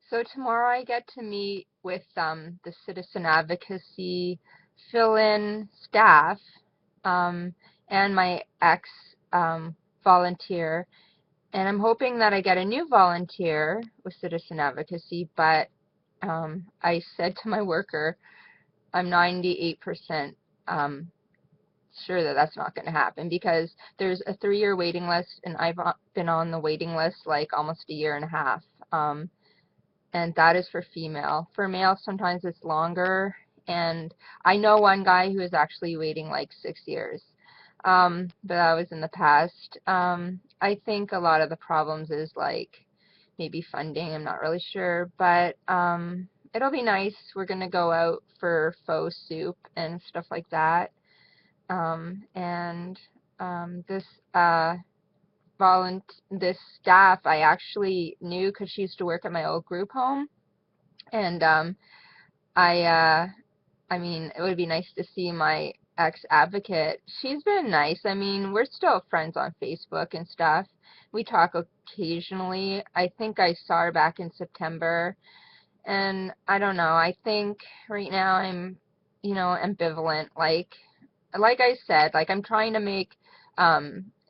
So tomorrow I get to meet with the citizen advocacy fill-in staff and my ex um, volunteer, and I'm hoping that I get a new volunteer with citizen advocacy. But I said to my worker, I'm 98% um, sure that that's not going to happen because there's a 3-year waiting list, and I've been on the waiting list like almost a year and a half. And that is for female. For male, sometimes it's longer, and I know one guy who is actually waiting like 6 years. But that was in the past. I think a lot of the problems is like maybe funding, I'm not really sure, but it'll be nice. We're going to go out for faux soup and stuff like that. And this this staff I actually knew because she used to work at my old group home, and I I mean, it would be nice to see my ex-advocate. She's been nice. I mean, we're still friends on Facebook and stuff. We talk occasionally. I think I saw her back in September, and I don't know. I think right now I'm, ambivalent. Like I said, like I'm trying to make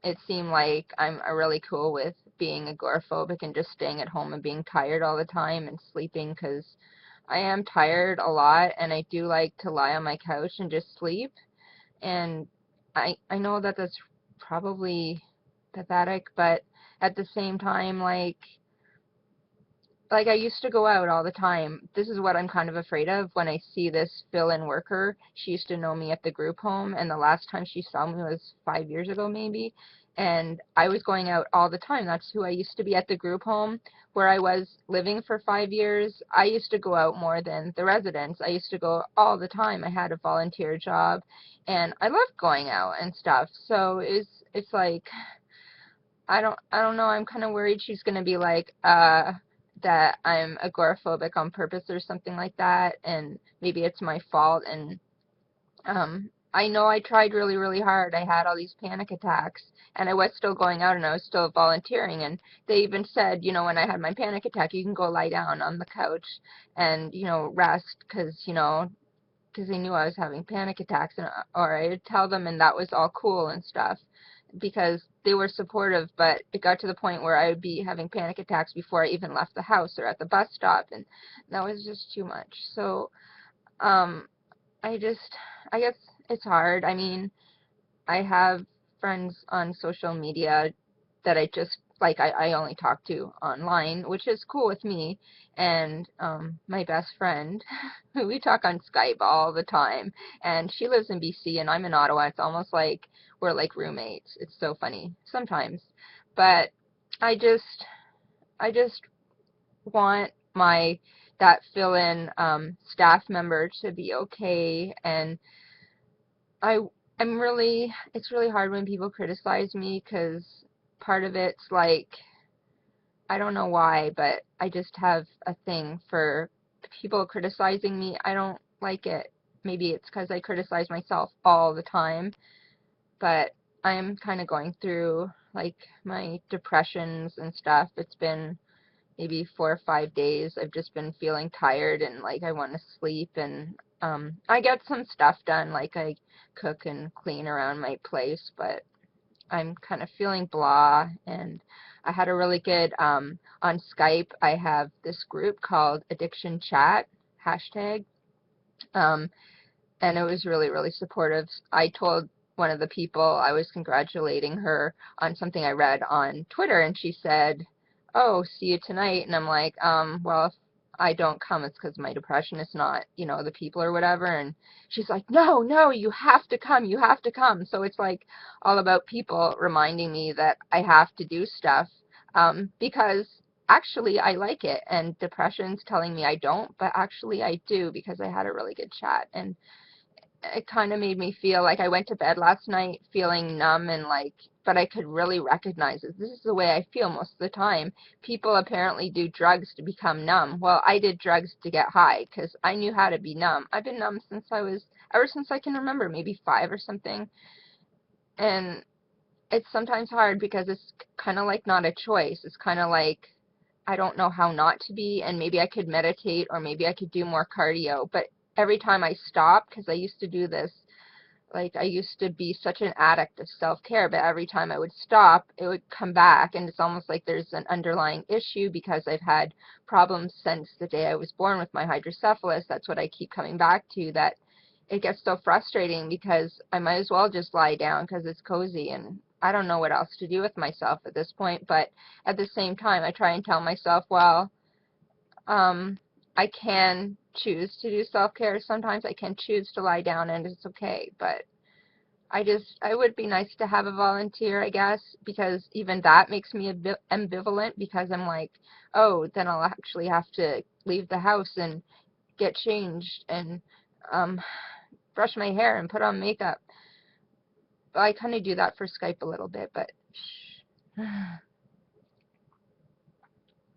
it seem like I'm really cool with being agoraphobic and just staying at home and being tired all the time and sleeping because I am tired a lot and I do like to lie on my couch and just sleep. And I know that that's probably pathetic, but at the same time, like I used to go out all the time. This is what I'm kind of afraid of when I see this fill-in worker. She used to know me at the group home, and the last time she saw me was 5 years ago maybe. And I was going out all the time. That's who I used to be at the group home where I was living for 5 years. I used to go out more than the residents. I used to go all the time. I had a volunteer job, and I loved going out and stuff. So it's like I don't know. I'm kind of worried she's going to be like, that I'm agoraphobic on purpose or something like that, and maybe it's my fault. And I know I tried really, really hard. I had all these panic attacks, and I was still going out and I was still volunteering. And they even said, when I had my panic attack, you can go lie down on the couch and, rest because they knew I was having panic attacks, and or I'd tell them, and that was all cool and stuff because they were supportive. But it got to the point where I would be having panic attacks before I even left the house or at the bus stop, and that was just too much. So um, I guess it's hard. I mean, I have friends on social media that I just like I only talk to online, which is cool with me. And my best friend, who we talk on Skype all the time, and she lives in BC and I'm in Ottawa. It's almost like we're like roommates. It's so funny sometimes. But I just I just want my that fill-in staff member to be okay. And I it's really hard when people criticize me because part of it's like, I don't know why, but I just have a thing for people criticizing me. I don't like it. Maybe it's because I criticize myself all the time, but I am kind of going through like my depressions and stuff. It's been maybe 4 or 5 days. I've just been feeling tired and like I want to sleep, and I get some stuff done, like I cook and clean around my place, but I'm kind of feeling blah. And I had a really good on Skype. I have this group called Addiction Chat hashtag, um, and it was really, really supportive. I told one of the people I was congratulating her on something I read on Twitter, and she said, "Oh, see you tonight." And I'm like, well, if I don't come, it's because my depression is not, the people or whatever. And she's like, "No, no, you have to come. You have to come." So it's like all about people reminding me that I have to do stuff, because actually I like it, and depression's telling me I don't, but actually I do because I had a really good chat. And it kind of made me feel like I went to bed last night feeling numb, and like, but I could really recognize it. This is the way I feel most of the time. People apparently do drugs to become numb. Well, I did drugs to get high because I knew how to be numb. I've been numb ever since I can remember, maybe 5 or something. And it's sometimes hard because it's kind of like not a choice. It's kind of like I don't know how not to be, and maybe I could meditate or maybe I could do more cardio. But every time I stop, because I used to do this, like I used to be such an addict of self-care, but every time I would stop, it would come back, and it's almost like there's an underlying issue because I've had problems since the day I was born with my hydrocephalus. That's what I keep coming back to, that it gets so frustrating because I might as well just lie down because it's cozy, and I don't know what else to do with myself at this point. But at the same time, I try and tell myself, well, I can choose to do self-care. Sometimes I can choose to lie down and it's okay, but I would be nice to have a volunteer, I guess, because even that makes me a bit ambivalent, because I'm like, oh, then I'll actually have to leave the house and get changed and um, brush my hair and put on makeup. But I kind of do that for Skype a little bit, but